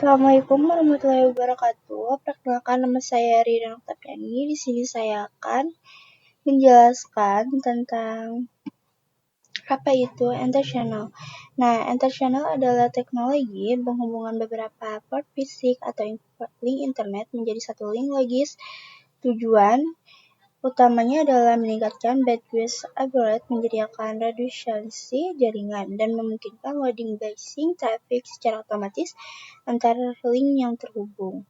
Assalamualaikum warahmatullahi wabarakatuh. Perkenalkan, nama saya Rina Oktaviani. Di sini saya akan menjelaskan tentang apa itu Enter Channel. Nah, Enter Channel adalah teknologi penghubungan beberapa port fisik atau link internet menjadi satu link logis. Tujuan utamanya adalah meningkatkan bandwidth upload, menyediakan redundansi jaringan, dan memungkinkan loading balancing traffic secara otomatis antara link yang terhubung.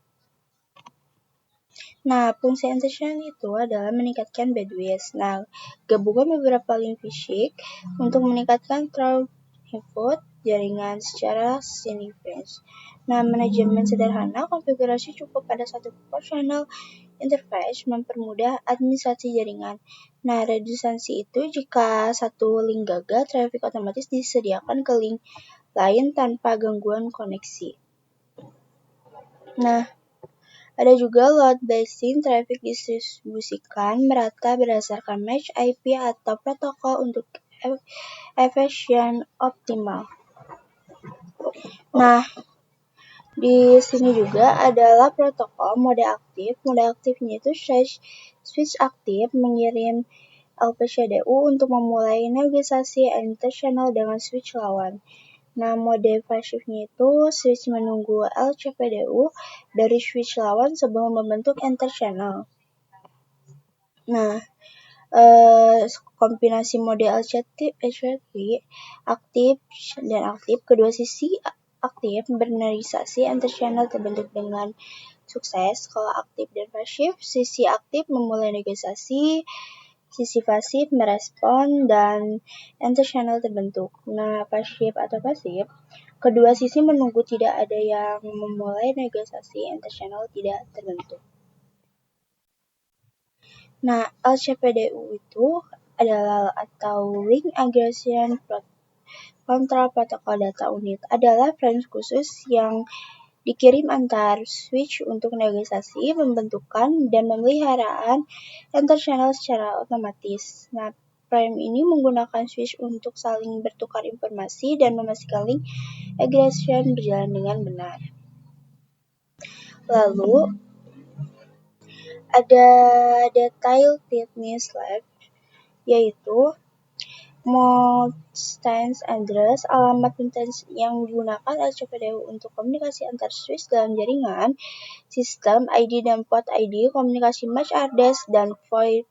Nah, fungsi Enter Channel itu adalah meningkatkan bandwidth. Nah, gabungan beberapa link fisik untuk meningkatkan throughput jaringan secara signifikan. Nah, manajemen sederhana konfigurasi cukup pada satu port channel interface mempermudah administrasi jaringan. Nah, redundansi itu jika satu link gagal, traffic otomatis disediakan ke link lain tanpa gangguan koneksi. Nah, ada juga load balancing, traffic distribusikan merata berdasarkan match IP atau protokol untuk efisien optimal. Nah, di sini juga adalah protokol mode aktif. Mode aktifnya itu switch aktif mengirim LPCDU untuk memulai negosiasi Enter Channel dengan switch lawan. Nah, mode pasifnya itu switch menunggu LCPDU dari switch lawan sebelum membentuk Enter Channel. Nah, kombinasi mode LCP aktif dan aktif, kedua sisi aktif bernegosiasi Enter Channel terbentuk dengan sukses. Kalau aktif dan pasif, sisi aktif memulai negosiasi, sisi pasif merespon, dan Enter Channel terbentuk. Nah, pasif atau pasif, kedua sisi menunggu, tidak ada yang memulai negosiasi, Enter Channel tidak terbentuk. Nah, LCPDU itu adalah atau Link Aggregation Control Protocol Data Unit, adalah frame khusus yang dikirim antar switch untuk negosiasi, pembentukan, dan pemeliharaan Enter Channel secara otomatis. Nah, frame ini menggunakan switch untuk saling bertukar informasi dan memastikan link aggregation berjalan dengan benar. Lalu, ada detail teknis lab, yaitu mode stance address, alamat intens yang digunakan LCPDU untuk komunikasi antar switch dalam jaringan, sistem ID dan port ID, komunikasi MAC address, dan void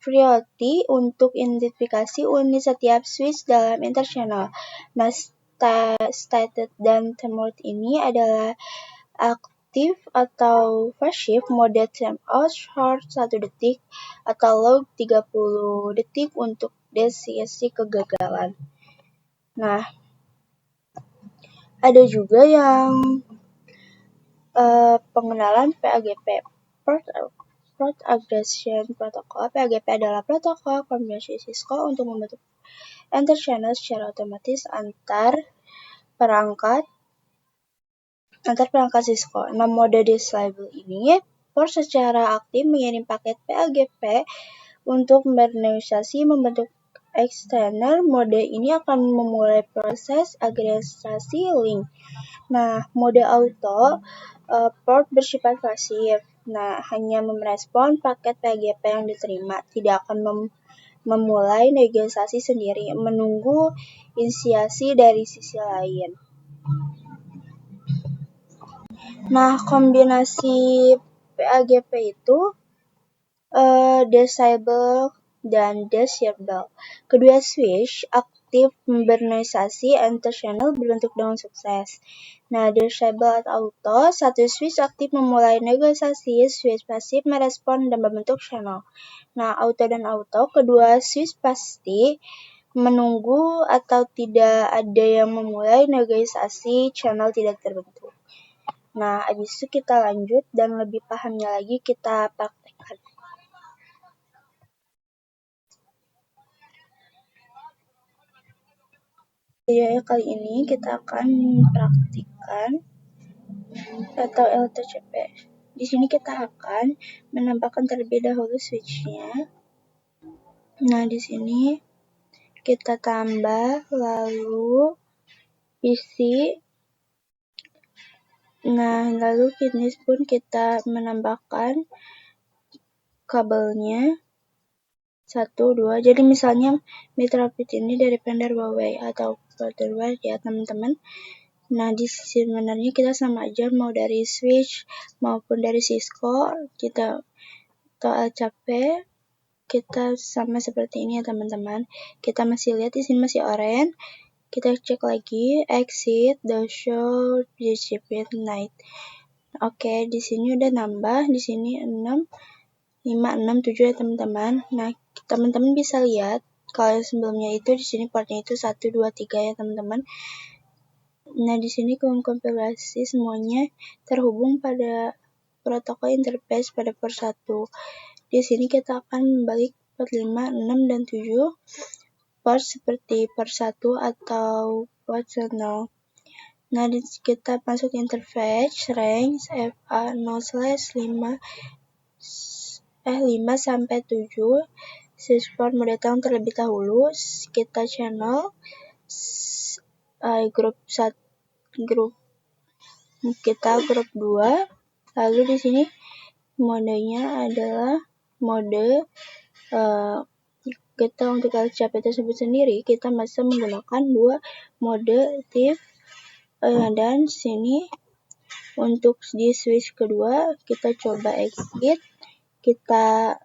priority untuk identifikasi unit setiap switch dalam Enter Channel. Nah, stated dan timeout ini adalah aktif atau pasif, mode timeout short 1 detik atau log 30 detik untuk deteksi kegagalan. Nah, ada juga yang pengenalan PAGP, Port Aggregation Protocol. PAGP adalah protokol komunikasi Cisco untuk membentuk Enter Channel secara otomatis antar perangkat Cisco. Nah, mode disable ini, port secara aktif mengirim paket PAGP untuk bernegosiasi membentuk external. Mode ini akan memulai proses agregasi link. Nah, mode auto, port bersifat pasif. Nah, hanya merespon paket PAGP yang diterima, tidak akan memulai negosiasi sendiri, menunggu inisiasi dari sisi lain. Nah, kombinasi PAGP itu disable dan disable. Kedua switch aktif bernegosiasi Enter Channel berbentuk dengan sukses. Nah, disable atau auto, satu switch aktif memulai negosiasi, switch pasif merespon dan membentuk channel. Nah, auto dan auto, kedua switch pasti menunggu atau tidak ada yang memulai negosiasi, channel tidak terbentuk. Nah, habis itu kita lanjut dan lebih pahamnya lagi kita praktekkan. Video kali ini kita akan praktikkan atau LTCP. Di sini kita akan menambahkan terlebih dahulu switch-nya. Nah, di sini kita tambah, lalu isi Nah, lalu kini pun kita menambahkan kabelnya 1, 2. Jadi misalnya mitra pit ini dari vendor Huawei atau hardware ya teman-teman. Nah, di sebenarnya kita sama aja mau dari switch maupun dari Cisco, kita atau LCP, kita sama seperti ini ya teman-teman. Kita masih lihat di sini masih orange. Kita cek lagi exit, the show, discipline night. Oke, di sini udah nambah, di sini 6, 5, 6, 7 ya teman-teman. Nah, teman-teman bisa lihat kalau sebelumnya itu di sini portnya itu 1, 2, 3 ya teman-teman. Nah, di sini konfigurasi semuanya terhubung pada protokol interface pada port 1. Di sini kita akan membalik port 5, 6, dan 7 port seperti port 1 atau port channel. Nah, kita masuk interface range FA 0/5 sampai 7. Switchport mode datang terlebih dahulu. Kita channel grup 2. Lalu di sini modenya adalah mode kita untuk LCP tersebut sendiri kita masih menggunakan 2 mode TIF, dan sini untuk di switch kedua kita coba exit, kita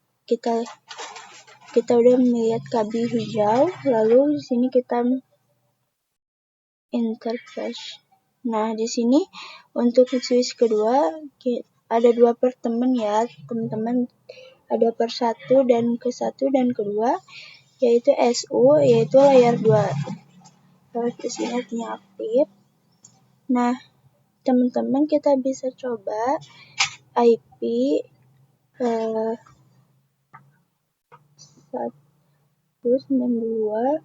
udah melihat KB hijau, lalu di sini kita interface. Nah, di sini untuk switch kedua ada 2 port ya teman-teman, ada port 1 dan dan kedua yaitu SU, yaitu layer 2. Terus di sini artinya aktif. Nah, teman-teman kita bisa coba IP 192.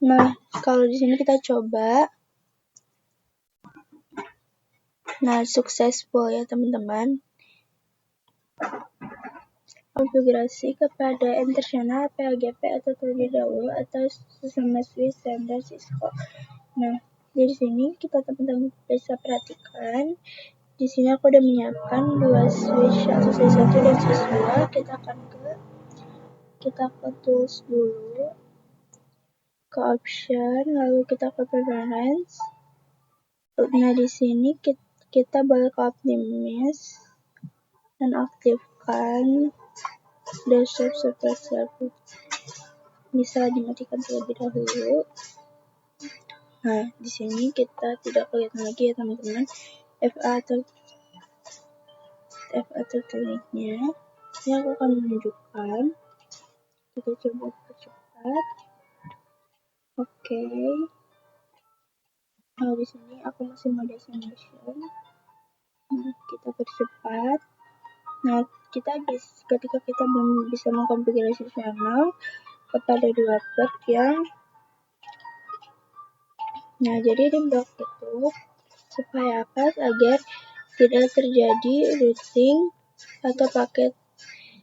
Nah, kalau di sini kita coba. Nah, successful ya teman-teman. Konfigurasi kepada internal PAGP atau terlebih dahulu atau sesama switch standar Cisco. Nah, di sini kita teman-teman bisa perhatikan. Di sini aku udah menyiapkan 2 switch, satu switch 1 dan switch 2. Kita ke tools dulu, ke option, lalu kita ke preference. Nah, di sini kita boleh ke optimize dan aktifkan desktop support service. Bisa dimatikan terlebih dahulu. Nah, di sini kita tidak kelihatan lagi ya teman-teman FA tertulisnya. Ini aku akan menunjukkan. Kita coba percepat. Oke. Nah, di sini aku masih mau destination. Nah, kita percepat. Nah, ketika kita belum bisa mengkonfigurasi channel kepada 2 port yang nah, jadi di blok itu supaya apa? Agar tidak terjadi routing atau paket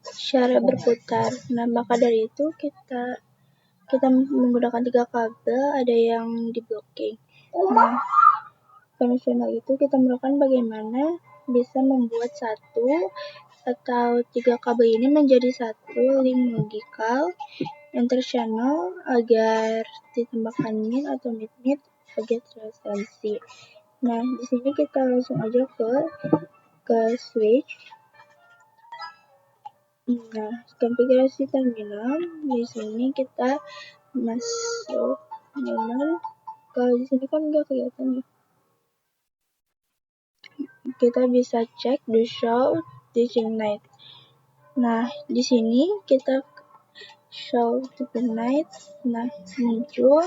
secara berputar. Nah, maka dari itu kita menggunakan 3 kabel, ada yang di blocking. Nah, konvensional itu kita melakukan bagaimana bisa membuat 1 atau 3 kabel ini menjadi 1 link logikal interchannel agar ditambahkan min atau mid agar transaksi. Nah, di sini kita langsung aja ke switch. Nah, konfigurasi terminal. Di sini kita masuk memang kalau di sini kan enggak kelihatan ya. Kita bisa cek the show teaching night. Nah, di sini kita show teaching night. Nah, muncul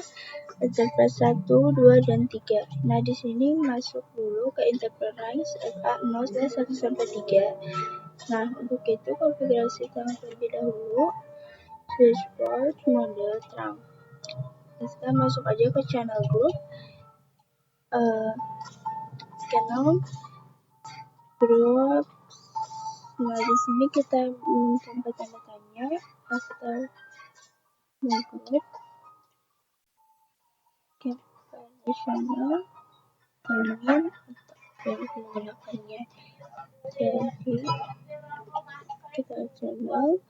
interface 1, 2, dan 3. Nah, di sini masuk dulu ke interface FA 0/1 sampai 3. Nah, untuk itu konfigurasi terlebih dahulu switchboard mode terang. Kita masuk aja ke channel group, channel group. Nah, di sini kita menemukan tanda tanya atau mode conventional kemudian atau menggunakannya. Jadi kita channel.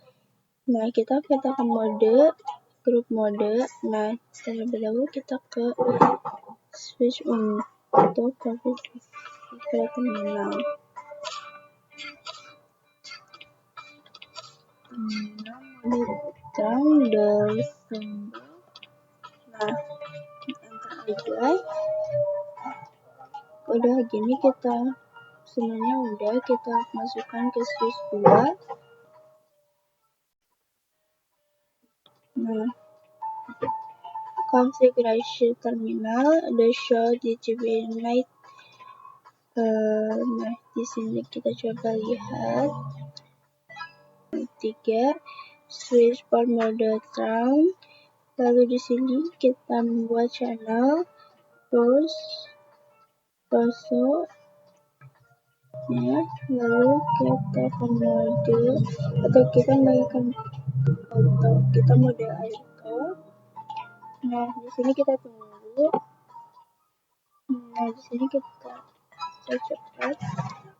Nah, kita ke mode grup mode. Nah, terlebih dahulu kita ke switch untuk ke terminal. Mode dari symbol. Nah, enter aja. Udah gini kita semuanya udah kita masukkan ke switch 2. Nah, konfigurasi terminal the show digital. Nah, di sini kita coba lihat 3 switch for mode round. Lalu di sini kita membuat channel terus ya, lalu kita ke mode atau kita bagikan auto, kita mode auto. Nah, di sini kita tunggu. Nah, di sini kita cepat.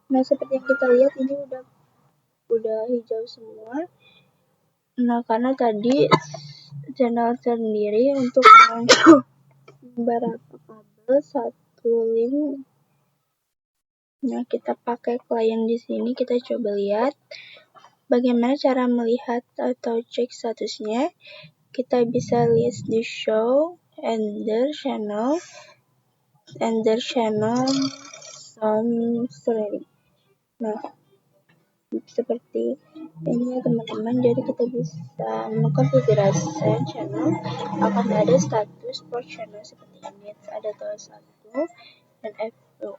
Nah, seperti yang kita lihat ini udah hijau semua. Nah, karena tadi channel sendiri untuk beberapa kabel satu link. Nah, kita pakai klien di sini, kita coba lihat bagaimana cara melihat atau cek statusnya. Kita bisa list di show ender channel some streaming. Nah, seperti ini ya teman-teman, jadi kita bisa mengkonfigurasi channel. Akan ada status for channel seperti ini, ada tulis 1 dan F2.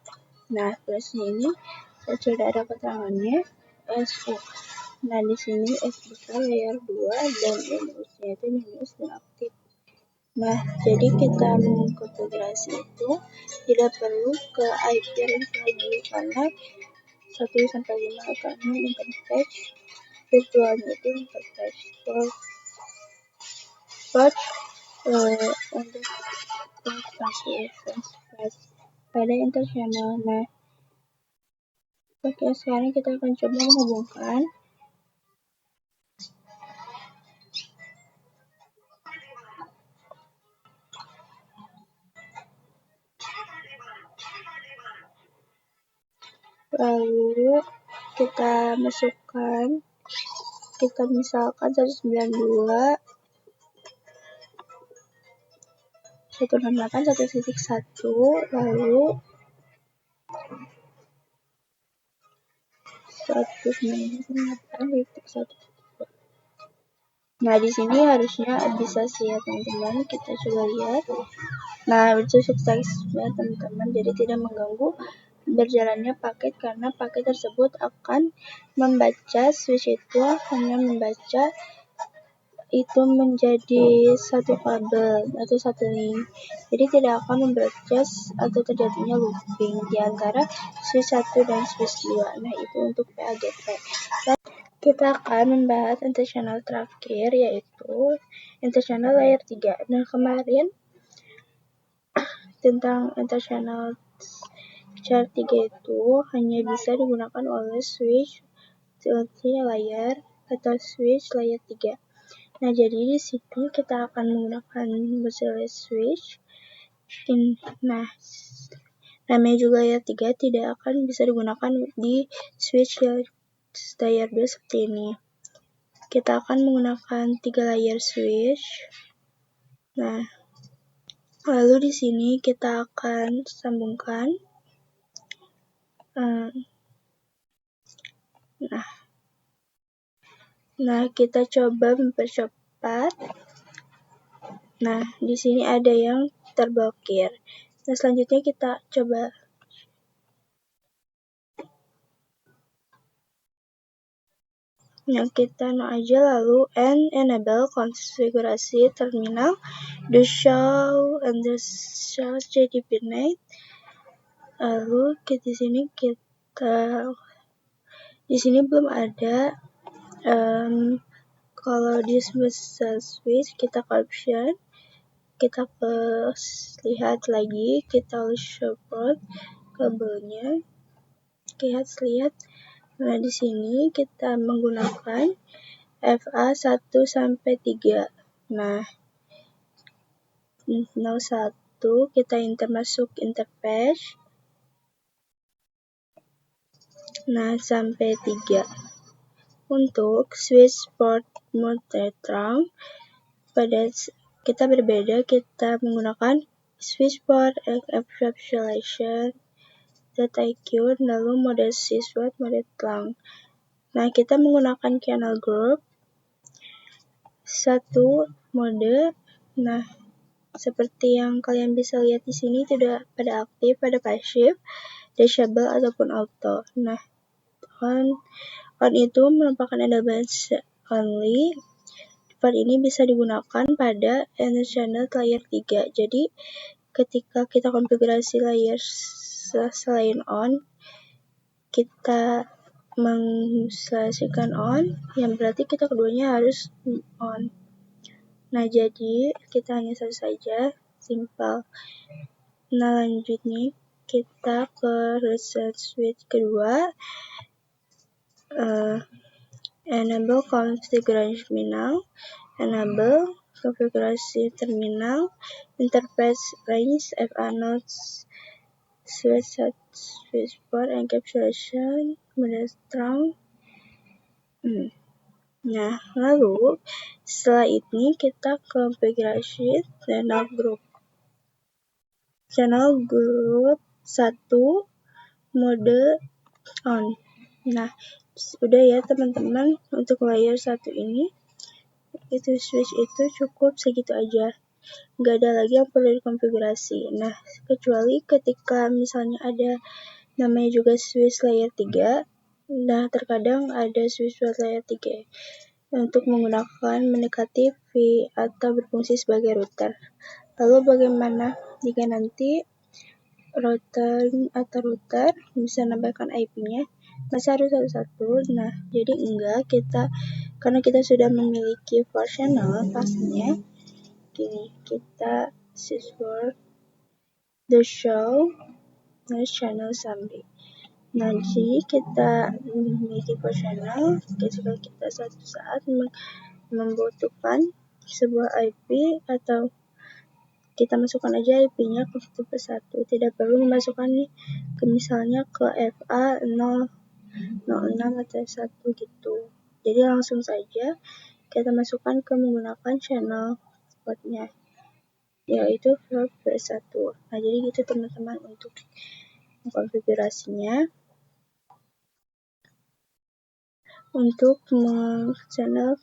Nah, plusnya ini sudah ada keterangannya SU. Nah, di sini S besar layer 2 dan minusnya itu minus dan aktif. Nah, jadi kita mengkonfigurasi itu tidak perlu ke IP range lagi karena 1 sampai 5 akan interface virtualnya itu interface untuk pada internal. Nah, oke, sekarang kita akan coba menghubungkan lalu kita masukkan, kita misalkan 192.168.1.1 lalu 198.1. Nah, di sini harusnya bisa sih ya teman-teman, kita coba lihat. Nah, itu sukses ya teman-teman, jadi tidak mengganggu berjalannya paket karena paket tersebut akan membaca switch itu hanya membaca itu menjadi satu kabel atau satu link, jadi tidak akan membaca atau terjadinya looping di antara switch 1 dan switch 2. Nah, itu untuk PAGP. Kita akan membahas internal terakhir, yaitu internal layer 3. Nah, kemarin tentang internal chart 3 itu hanya bisa digunakan oleh switch layer atau switch layer 3. Nah, jadi di situ kita akan menggunakan bezel switch. Nah, namanya juga layer 3 tidak akan bisa digunakan di switch layer 2 seperti ini. Kita akan menggunakan 3 layer switch. Nah, lalu di sini kita akan sambungkan. Nah, kita coba mempercepat. Nah, di sini ada yang terblokir. Nah, selanjutnya kita coba. Nah, kita aja lalu enable konfigurasi terminal the show and the show JDP-NET. Lalu di sini belum ada Kalau di switch kita ke option, kita lihat lagi, kita support kabelnya, lihat. Nah, di sini kita menggunakan FA 1 sampai 3. Nah, 01 kita masuk interface. Nah, sampai 3. Untuk switch port mode terang, pada kita berbeda, kita menggunakan switch port encapsulation .iq, lalu mode switch port mode terang. Nah, kita menggunakan channel group 1 mode. Nah, seperti yang kalian bisa lihat di sini tidak pada aktif, pada pasif, disable ataupun auto. Nah, on itu merupakan enable only. Part ini bisa digunakan pada channel layer 3. Jadi, ketika kita konfigurasi layer selain on, kita mengselesaikan on, yang berarti kita keduanya harus on. Nah, jadi kita hanya satu saja, simple. Nah, lanjut nih, kita ke reset switch kedua, enable configuration terminal, enable konfigurasi terminal, interface range, FA nodes, switch port encapsulation, mode terang. Nah, lalu setelah ini kita konfigurasi channel group. Channel group 1 mode on. Nah, udah ya teman-teman, untuk layer 1 ini itu switch itu cukup segitu aja, nggak ada lagi yang perlu dikonfigurasi. Nah, kecuali ketika misalnya ada namanya juga switch layer 3. Nah, terkadang ada switch layer 3 untuk menggunakan mendekati V atau berfungsi sebagai router. Lalu bagaimana jika nanti router bisa nambahkan IP-nya? Masa harus satu-satu? Nah, jadi enggak, karena kita sudah memiliki 4 channel, pastinya gini, kita switch the show channel summary. Nah, jadi kita memiliki 4 channel, ketika kita suatu saat membutuhkan sebuah IP, atau kita masukkan aja IP-nya ke tipe 1, tidak perlu memasukkan ke misalnya ke FA 006 atau 1 gitu. Jadi langsung saja kita masukkan ke menggunakan channel portnya, yaitu V1. Nah, jadi gitu teman-teman untuk konfigurasinya. Untuk channel